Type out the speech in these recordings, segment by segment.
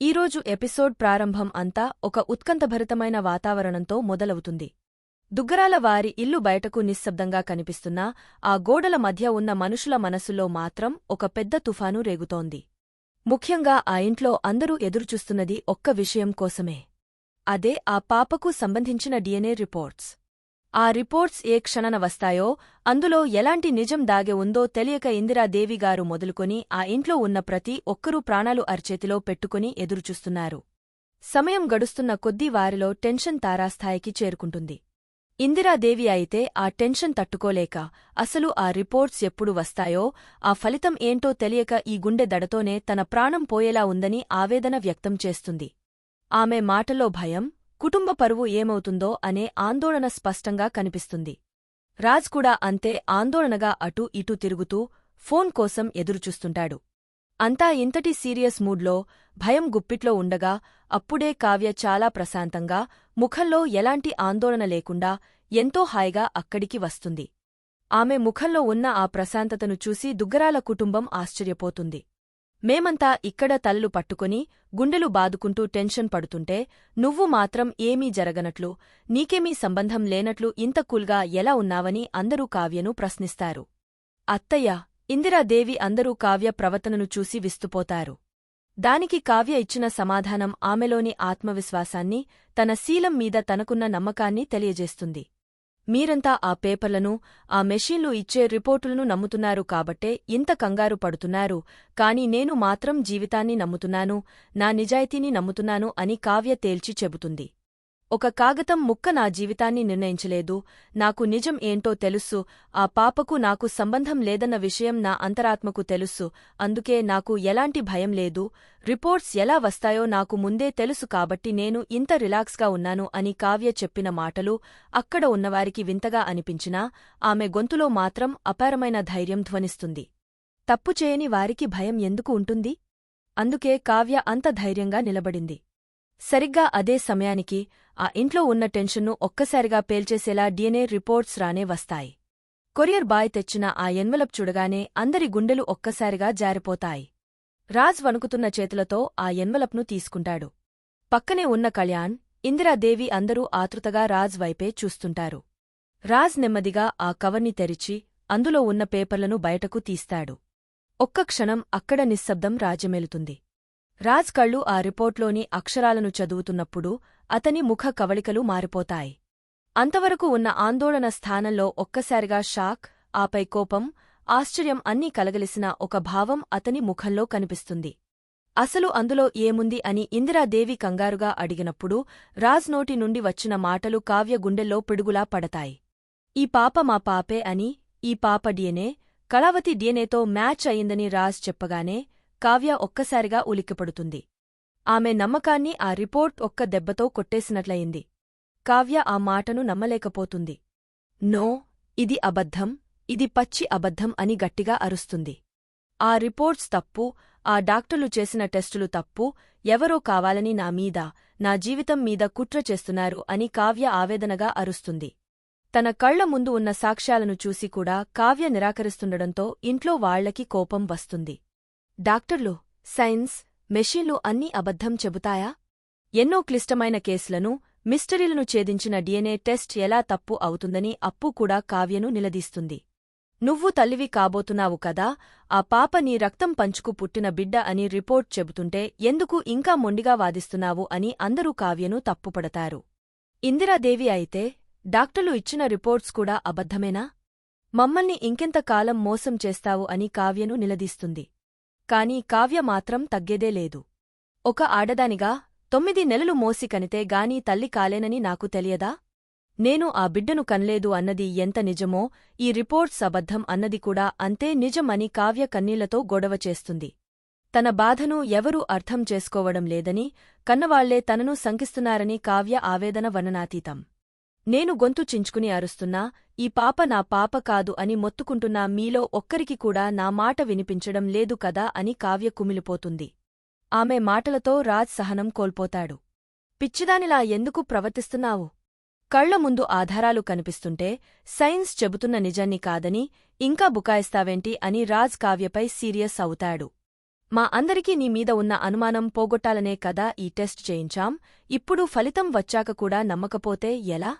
ఈరోజు ఎపిసోడ్ ప్రారంభం అంతా ఒక ఉత్కంఠభరితమైన వాతావరణంతో మొదలవుతుంది. దుగ్గరాల వారి ఇల్లు బయటకు నిశ్శబ్దంగా కనిపిస్తున్నా ఆ గోడల మధ్య ఉన్న మనుషుల మనసులో మాత్రం ఒక పెద్ద తుఫాను రేగుతోంది. ముఖ్యంగా ఆ ఇంట్లో అందరూ ఎదురుచూస్తున్నది ఒక్క విషయం కోసమే. అదే ఆ పాపకు సంబంధించిన డిఎన్ఏ రిపోర్ట్స్. ఆ రిపోర్ట్స్ ఏ క్షణన వస్తాయో, అందులో ఎలాంటి నిజం దాగే ఉందో తెలియక ఇందిరాదేవిగారు మొదలుకొని ఆ ఇంట్లో ఉన్న ప్రతి ఒక్కరూ ప్రాణాలు అరచేతిలో పెట్టుకుని ఎదురుచూస్తున్నారు. సమయం గడుస్తున్న కొద్దీ వారిలో టెన్షన్ తారాస్థాయికి చేరుకుంటుంది. ఇందిరాదేవి అయితే ఆ టెన్షన్ తట్టుకోలేక అసలు ఆ రిపోర్ట్స్ ఎప్పుడు వస్తాయో, ఆ ఫలితం ఏంటో తెలియక ఈ గుండె దడతోనే తన ప్రాణం పోయేలా ఉందని ఆవేదన వ్యక్తం చేస్తుంది. ఆమె మాటల్లో భయం, కుటుంబ పరువు ఏమవుతుందో అనే ఆందోళన స్పష్టంగా కనిపిస్తుంది. రాజ్ కూడా అంతే ఆందోళనగా అటూ ఇటూ తిరుగుతూ ఫోన్ కోసం ఎదురుచూస్తుంటాడు. అంతా ఇంతటి సీరియస్ మూడ్లో, భయం గుప్పిట్లో ఉండగా అప్పుడే కావ్య చాలా ప్రశాంతంగా, ముఖంలో ఎలాంటి ఆందోళన లేకుండా ఎంతో హాయిగా అక్కడికి వస్తుంది. ఆమె ముఖంలో ఉన్న ఆ ప్రశాంతతను చూసి దుగ్గరాల కుటుంబం ఆశ్చర్యపోతుంది. మేమంతా ఇక్కడ తలలు పట్టుకుని గుండెలు బాదుకుంటూ టెన్షన్ పడుతుంటే, నువ్వు మాత్రం ఏమీ జరగనట్లు, నీకేమీ సంబంధం లేనట్లు ఇంత కూల్గా ఎలా ఉన్నావని అందరూ కావ్యను ప్రశ్నిస్తారు. అత్తయ్య, ఇందిరాదేవి అందరూ కావ్య ప్రవర్తనను చూసి విస్తుపోతారు. దానికి కావ్య ఇచ్చిన సమాధానం ఆమెలోని ఆత్మవిశ్వాసాన్ని, తన శీలం మీద తనకున్న నమ్మకాన్ని తెలియజేస్తుంది. మీరంతా ఆ పేపర్లను, ఆ మెషీన్లు ఇచ్చే రిపోర్టులను నమ్ముతున్నారు కాబట్టే ఇంత కంగారు పడుతున్నారు, కాని నేను మాత్రం జీవితాన్ని నమ్ముతున్నాను, నా నిజాయితీని నమ్ముతున్నాను అని కావ్య తేల్చి చెబుతుంది. ఒక కాగతం ముక్క నా జీవితాన్ని నిర్ణయించలేదు, నాకు నిజం ఏంటో తెలుసు, ఆ పాపకు నాకు సంబంధం లేదన్న విషయం నా అంతరాత్మకు తెలుసు, అందుకే నాకు ఎలాంటి భయం లేదు, రిపోర్ట్స్ ఎలా వస్తాయో నాకు ముందే తెలుసు కాబట్టి నేను ఇంత రిలాక్స్గా ఉన్నాను అని కావ్య చెప్పిన మాటలు అక్కడ ఉన్నవారికి వింతగా అనిపించినా ఆమె గొంతులో మాత్రం అపారమైన ధైర్యం ధ్వనిస్తుంది. తప్పు చేయని వారికి భయం ఎందుకు ఉంటుంది? అందుకే కావ్య అంత ధైర్యంగా నిలబడింది. సరిగ్గా అదే సమయానికి ఆ ఇంట్లో ఉన్న టెన్షన్ను ఒక్కసారిగా పేల్చేసేలా డిఎన్ఏ రిపోర్ట్స్ రానే వస్తాయి. కొరియర్ బాయ్ తెచ్చిన ఆ ఎన్వలప్ చూడగానే అందరి గుండెలు ఒక్కసారిగా జారిపోతాయి. రాజ్ వణుకుతున్న చేతులతో ఆ ఎన్వలప్ను తీసుకుంటాడు. పక్కనే ఉన్న కళ్యాణ్, ఇందిరాదేవి అందరూ ఆతృతగా రాజ్ వైపే చూస్తుంటారు. రాజ్ నెమ్మదిగా ఆ కవర్ని తెరిచి అందులో ఉన్న పేపర్లను బయటకు తీస్తాడు. ఒక్క క్షణం అక్కడ నిశ్శబ్దం రాజ్యమేలుతుంది. రాజ్ కళ్ళు ఆ రిపోర్ట్లోని అక్షరాలను చదువుతున్నప్పుడు అతని ముఖ కవళికలు మారిపోతాయి. అంతవరకు ఉన్న ఆందోళన స్థానంలో ఒక్కసారిగా షాక్, ఆపై కోపం, ఆశ్చర్యం అన్నీ కలగలిసిన ఒక భావం అతని ముఖంలో కనిపిస్తుంది. అసలు అందులో ఏముంది అని ఇందిరాదేవి కంగారుగా అడిగినప్పుడు రాజ్ నోటి నుండి వచ్చిన మాటలు కావ్య గుండెల్లో పిడుగులా పడతాయి. ఈ పాప మా పాపే అని, ఈ పాప డిఎన్ఏ కళావతి డిఎన్ఏతో మ్యాచ్ అయిందని రాజ్ చెప్పగానే కావ్య ఒక్కసారిగా ఉలిక్కిపడుతుంది. ఆమె నమ్మకాన్ని ఆ రిపోర్ట్ ఒక్క దెబ్బతో కొట్టేసినట్లయింది. కావ్య ఆ మాటను నమ్మలేకపోతుంది. నో, ఇది అబద్ధం, ఇది పచ్చి అబద్ధం అని గట్టిగా అరుస్తుంది. ఆ రిపోర్ట్స్ తప్పు, ఆ డాక్టర్లు చేసిన టెస్టులు తప్పు, ఎవరో కావాలని నా మీద, నా జీవితం మీద కుట్ర చేస్తున్నారు అని కావ్య ఆవేదనగా అరుస్తుంది. తన కళ్ల ముందు ఉన్న సాక్ష్యాలను చూసి కూడా కావ్య నిరాకరిస్తుండడంతో ఇంట్లో వాళ్లకి కోపం వస్తుంది. డాక్టర్లు, సైన్స్, మెషీన్లు అన్నీ అబద్ధం చెబుతాయా? ఎన్నో క్లిష్టమైన కేసులను, మిస్టరీలను ఛేదించిన డిఎన్ఏ టెస్ట్ ఎలా తప్పు అవుతుందని అప్పు కూడా కావ్యను నిలదీస్తుంది. నువ్వు తల్లివి కాబోతున్నావు కదా, ఆ పాప నీ రక్తం పంచుకు పుట్టిన బిడ్డ అని రిపోర్ట్ చెబుతుంటే ఎందుకు ఇంకా మొండిగా వాదిస్తున్నావు అని అందరూ కావ్యను తప్పుపడతారు. ఇందిరాదేవి అయితే, డాక్టర్లు ఇచ్చిన రిపోర్ట్స్ కూడా అబద్ధమేనా? మమ్మల్ని ఇంకెంతకాలం మోసం చేస్తావు అని కావ్యను నిలదీస్తుంది. కాని కావ్య మాత్రం తగ్గేదే లేదు. ఒక ఆడదానిగా 9 నెలలు మోసి కనితే గాని తల్లి కాలేనని నాకు తెలియదా? నేను ఆ బిడ్డను కన్లేదు అన్నది ఎంత నిజమో, ఈ రిపోర్ట్స్ అబద్ధం అన్నది కూడా అంతే నిజం అని కావ్య కన్నీళ్లతో గొడవ చేస్తుంది. తన బాధను ఎవరూ అర్థం చేసుకోవడం లేదని, కన్నవాళ్లే తనను శంకిస్తున్నారని కావ్య ఆవేదన వర్ణనాతీతం. నేను గొంతు చించుకుని అరుస్తున్నా, ఈ పాప నా పాప కాదు అని మొత్తుకుంటున్నా మీలో ఒక్కరికి కూడా నా మాట వినిపించడం లేదు కదా అని కావ్య కుమిలిపోతుంది. ఆమె మాటలతో రాజ్ సహనం కోల్పోతాడు. పిచ్చిదానిలా ఎందుకు ప్రవర్తిస్తున్నావు? కళ్ల ముందు ఆధారాలు కనిపిస్తుంటే సైన్స్ చెబుతున్న నిజాన్ని కాదని ఇంకా బుకాయిస్తావేంటి అని రాజ్ కావ్యపై సీరియస్ అవుతాడు. మా అందరికీ నీ మీద ఉన్న అనుమానం పోగొట్టాలనే కదా ఈ టెస్ట్ చేయించాం. ఇప్పుడు ఫలితం వచ్చాక కూడా నమ్మకపోతే ఎలా?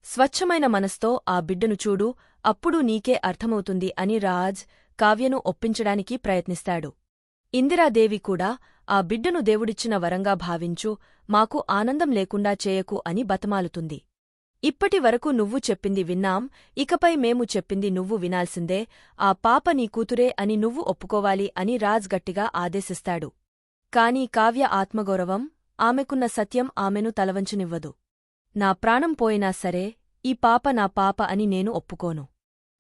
స్వచ్ఛమైన మనస్తో ఆ బిడ్డను చూడు, అప్పుడు నీకే అర్థమవుతుంది అని రాజ్ కావ్యను ఒప్పించడానికి ప్రయత్నిస్తాడు. ఇందిరాదేవి కూడా ఆ బిడ్డను దేవుడిచ్చిన వరంగా భావించు, మాకు ఆనందం లేకుండా చేయకు అని బతమాలుతుంది. ఇప్పటి వరకు నువ్వు చెప్పింది విన్నాం, ఇకపై మేము చెప్పింది నువ్వు వినాల్సిందే, ఆ పాప నీ కూతురే అని నువ్వు ఒప్పుకోవాలి అని రాజ్ గట్టిగా ఆదేశిస్తాడు. కాని కావ్య ఆత్మగౌరవం, ఆమెకున్న సత్యం ఆమెను తలవంచనివ్వదు. నా ప్రాణం పోయినా సరే ఈ పాప నా పాప అని నేను ఒప్పుకోను.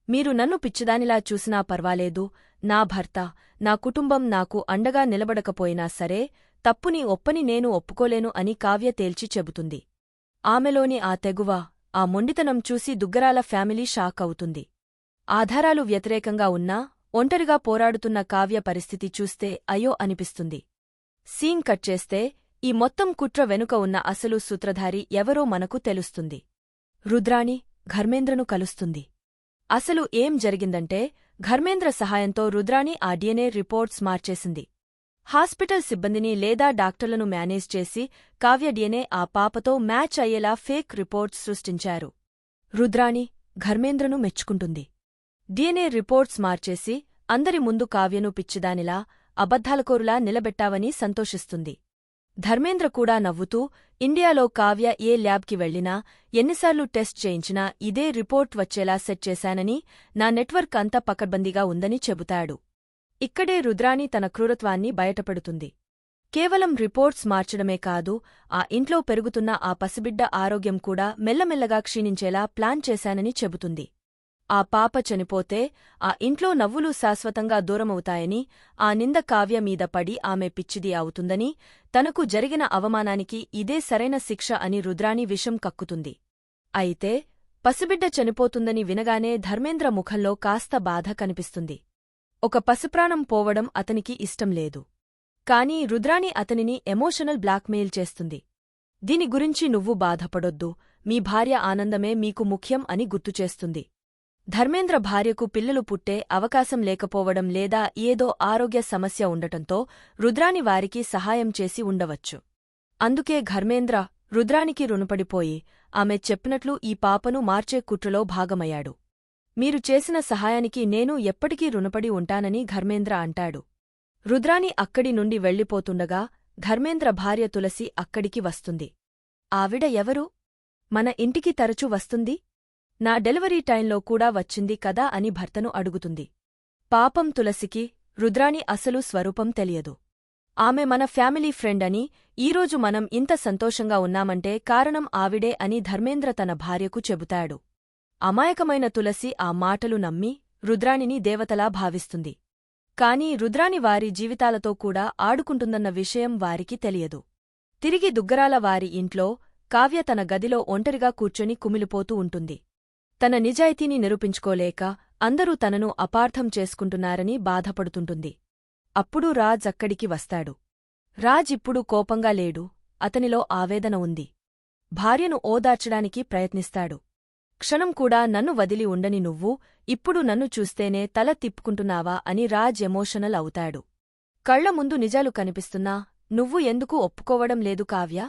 మీరు నన్ను పిచ్చిదానిలా చూసినా పర్వాలేదు, నా భర్త, నా కుటుంబం నాకు అండగా నిలబడకపోయినా సరే తప్పుని ఒప్పని నేను ఒప్పుకోలేను అని కావ్య తేల్చి చెబుతుంది. ఆమెలోని ఆ తెగువ, ఆ మొండితనం చూసి దుగ్గరాల ఫ్యామిలీ షాక్ అవుతుంది. ఆధారాలు వ్యతిరేకంగా ఉన్నా ఒంటరిగా పోరాడుతున్న కావ్య పరిస్థితి చూస్తే అయ్యో అనిపిస్తుంది. సీన్ కట్ చేస్తే ఈ మొత్తం కుట్ర వెనుక ఉన్న అసలు సూత్రధారి ఎవరో మనకు తెలుస్తుంది. రుద్రాణి ధర్మేంద్రను కలుస్తుంది. అసలు ఏం జరిగిందంటే ధర్మేంద్ర సహాయంతో రుద్రాణి ఆ డిఎన్ఏ రిపోర్ట్స్ మార్చేసింది. హాస్పిటల్ సిబ్బందిని లేదా డాక్టర్లను మేనేజ్ చేసి కావ్య డిఎన్ఏ ఆ పాపతో మ్యాచ్ అయ్యేలా ఫేక్ రిపోర్ట్స్ సృష్టించారు. రుద్రాణి ధర్మేంద్రను మెచ్చుకుంటుంది. డిఎన్ఏ రిపోర్ట్స్ మార్చేసి అందరి ముందు కావ్యను పిచ్చిదానిలా, అబద్ధాలకోరులా నిలబెట్టావని సంతోషిస్తుంది. ధర్మేంద్ర కూడా నవ్వుతూ ఇండియాలో కావ్య ఏ ల్యాబ్కి వెళ్లినా, ఎన్నిసార్లు టెస్ట్ చేయించినా ఇదే రిపోర్ట్ వచ్చేలా సెట్ చేశానని, నా నెట్వర్క్ అంతా పకడ్బందీగా ఉందని చెబుతాడు. ఇక్కడే రుద్రాణి తన క్రూరత్వాన్ని బయటపెడుతుంది. కేవలం రిపోర్ట్స్ మార్చడమే కాదు, ఆ ఇంట్లో పెరుగుతున్న ఆ పసిబిడ్డ ఆరోగ్యం కూడా మెల్లమెల్లగా క్షీణించేలా ప్లాన్ చేశానని చెబుతుంది. ఆ పాప చనిపోతే ఆ ఇంట్లో నవ్వులు శాశ్వతంగా దూరమవుతాయని, ఆ నింద కావ్య మీద పడి ఆమె పిచ్చిది అవుతుందని, తనకు జరిగిన అవమానానికి ఇదే సరైన శిక్ష అని రుద్రాణి విషం కక్కుతుంది. అయితే పసిబిడ్డ చనిపోతుందని వినగానే ధర్మేంద్ర ముఖంలో కాస్త బాధ కనిపిస్తుంది. ఒక పసిప్రాణం పోవడం అతనికి ఇష్టం లేదు. కాని రుద్రాణి అతనిని ఎమోషనల్ బ్లాక్మెయిల్ చేస్తుంది. దీని గురించి నువ్వు బాధపడొద్దు, మీ భార్య ఆనందమే మీకు ముఖ్యం అని గుర్తుచేస్తుంది. ధర్మేంద్ర భార్యకు పిల్లలు పుట్టే అవకాశం లేకపోవడం లేదా ఏదో ఆరోగ్య సమస్య ఉండటంతో రుద్రాణి వారికి సహాయం చేసి ఉండవచ్చు. అందుకే ధర్మేంద్ర రుద్రాణికి రుణపడిపోయి ఆమె చెప్పినట్లు ఈ పాపను మార్చే కుట్రలో భాగమయ్యాడు. మీరు చేసిన సహాయానికి నేను ఎప్పటికీ రుణపడి ఉంటానని ధర్మేంద్ర అంటాడు. రుద్రాణి అక్కడి నుండి వెళ్ళిపోతుండగా ధర్మేంద్ర భార్య తులసి అక్కడికి వస్తుంది. ఆవిడ ఎవరు? మన ఇంటికి తరచూ వస్తుంది? నా డెలివరీ టైంలో కూడా వచ్చింది కదా అని భర్తను అడుగుతుంది. పాపం తులసికి రుద్రాణి అసలు స్వరూపం తెలియదు. ఆమె మన ఫ్యామిలీ ఫ్రెండ్ అని, ఈరోజు మనం ఇంత సంతోషంగా ఉన్నామంటే కారణం ఆవిడే అని ధర్మేంద్ర తన భార్యకు చెబుతాడు. అమాయకమైన తులసి ఆ మాటలు నమ్మి రుద్రాణిని దేవతలా భావిస్తుంది. కాని రుద్రాణి వారి జీవితాలతో కూడా ఆడుకుంటుందన్న విషయం వారికి తెలియదు. తిరిగి దుగ్గరాల వారి ఇంట్లో కావ్య తన గదిలో ఒంటరిగా కూర్చొని కుమిలిపోతూ ఉంటుంది. తన నిజాయితీని నిరూపించుకోలేక అందరూ తనను అపార్థం చేసుకుంటున్నారని బాధపడుతుంటుంది. అప్పుడు రాజ్ అక్కడికి వస్తాడు. రాజ్ ఇప్పుడు కోపంగా లేడు, అతనిలో ఆవేదన ఉంది. భార్యను ఓదార్చడానికి ప్రయత్నిస్తాడు. క్షణం కూడా నన్ను వదిలి ఉండని నువ్వు ఇప్పుడు నన్ను చూస్తేనే తల తిప్పుకుంటున్నావా అని రాజ్ ఎమోషనల్ అవుతాడు. కళ్ల ముందు నిజాలు కనిపిస్తున్నా నువ్వు ఎందుకు ఒప్పుకోవడం లేదు కావ్యా?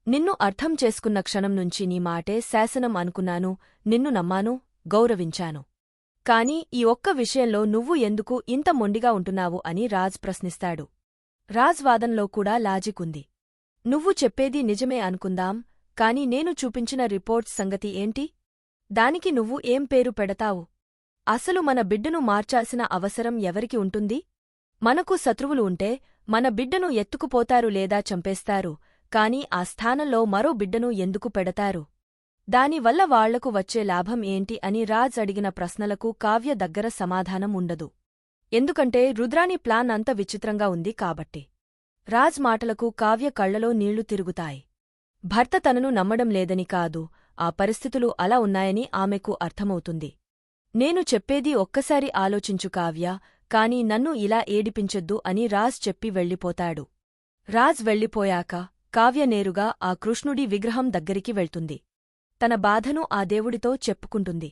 నిన్ను అర్థం చేసుకున్న క్షణం నుంచి నీ మాటే శాసనం అనుకున్నాను, నిన్ను నమ్మాను, గౌరవించాను. కాని ఈ ఒక్క విషయంలో నువ్వు ఎందుకు ఇంత మొండిగా ఉంటున్నావు అని రాజ్ ప్రశ్నిస్తాడు. రాజ్ వాదనలో కూడా లాజికుంది. నువ్వు చెప్పేది నిజమే అనుకుందాం, కాని నేను చూపించిన రిపోర్ట్స్ సంగతి ఏంటి? దానికి నువ్వు ఏం పేరు పెడతావు? అసలు మన బిడ్డను మార్చాల్సిన అవసరం ఎవరికి ఉంటుంది? మనకు శత్రువులు ఉంటే మన బిడ్డను ఎత్తుకుపోతారు లేదా చంపేస్తారు, కాని ఆ స్థానంలో మరో బిడ్డను ఎందుకు పెడతారు? దానివల్ల వాళ్లకు వచ్చే లాభం ఏంటి అని రాజ్ అడిగిన ప్రశ్నలకు కావ్య దగ్గర సమాధానం ఉండదు. ఎందుకంటే రుద్రాణి ప్లాన్ అంత విచిత్రంగా ఉంది కాబట్టి. రాజ్ మాటలకు కావ్య కళ్లలో నీళ్లు తిరుగుతాయి. భర్త తనను నమ్మడం లేదని కాదు, ఆ పరిస్థితులు అలా ఉన్నాయని ఆమెకు అర్థమవుతుంది. నేను చెప్పేది ఒక్కసారి ఆలోచించు కావ్య, కాని నన్ను ఇలా ఏడిపించొద్దు అని రాజ్ చెప్పి వెళ్ళిపోతాడు. రాజ్ వెళ్ళిపోయాక కావ్య నేరుగా ఆ కృష్ణుడి విగ్రహం దగ్గరికి వెళ్తుంది. తన బాధను ఆ దేవుడితో చెప్పుకుంటుంది.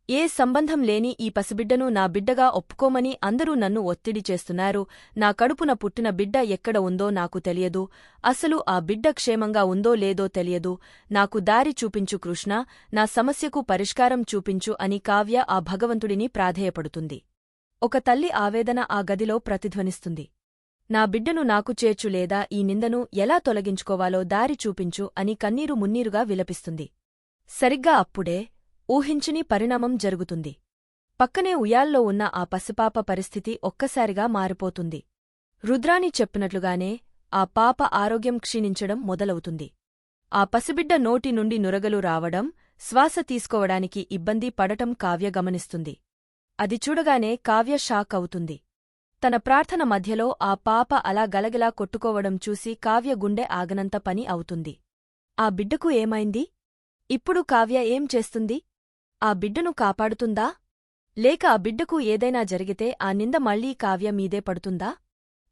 ఏ సంబంధం లేని ఈ పసిబిడ్డను నా బిడ్డగా ఒప్పుకోమని అందరూ నన్ను ఒత్తిడి చేస్తున్నారు. నా కడుపున పుట్టిన బిడ్డ ఎక్కడ ఉందో నాకు తెలియదు. అసలు ఆ బిడ్డ క్షేమంగా ఉందో లేదో తెలియదు. నాకు దారి చూపించు కృష్ణ, నా సమస్యకు పరిష్కారం చూపించు అని కావ్య ఆ భగవంతుడిని ప్రాధేయపడుతుంది. ఒక తల్లి ఆవేదన ఆ గదిలో ప్రతిధ్వనిస్తుంది. నా బిడ్డను నాకు చేర్చు లేదా ఈ నిందను ఎలా తొలగించుకోవాలో దారి చూపించు అని కన్నీరు మున్నీరుగా విలపిస్తుంది. సరిగ్గా అప్పుడే ఊహించని పరిణామం జరుగుతుంది. పక్కనే ఉయ్యాల్లో ఉన్న ఆ పసిపాప పరిస్థితి ఒక్కసారిగా మారిపోతుంది. రుద్రాణి చెప్పినట్లుగానే ఆ పాప ఆరోగ్యం క్షీణించడం మొదలవుతుంది. ఆ పసిబిడ్డ నోటి నుండి నురగలు రావడం, శ్వాస తీసుకోవడానికి ఇబ్బంది పడటం కావ్య గమనిస్తుంది. అది చూడగానే కావ్య షాక్ అవుతుంది. తన ప్రార్థన మధ్యలో ఆ పాప అలా గలగలా కొట్టుకోవడం చూసి కావ్య గుండె ఆగనంత పని అవుతుంది. ఆ బిడ్డకు ఏమైంది? ఇప్పుడు కావ్య ఏం చేస్తుంది? ఆ బిడ్డను కాపాడుతుందా? లేక ఆ బిడ్డకు ఏదైనా జరిగితే ఆ నింద మళ్లీ కావ్య మీదే పడుతుందా?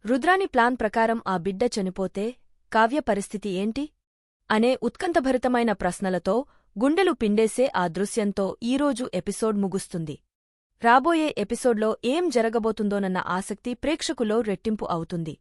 రుద్రాని ప్లాన్ ప్రకారం ఆ బిడ్డ చనిపోతే కావ్య పరిస్థితి ఏంటి? అనే ఉత్కంఠభరితమైన ప్రశ్నలతో గుండెలు పిండేసే ఆ దృశ్యంతో ఈరోజు ఎపిసోడ్ ముగుస్తుంది. రాబోయే ఎపిసోడ్లో ఏం జరగబోతుందోనన్న ఆసక్తి ప్రేక్షకులో రెట్టింపు అవుతుంది.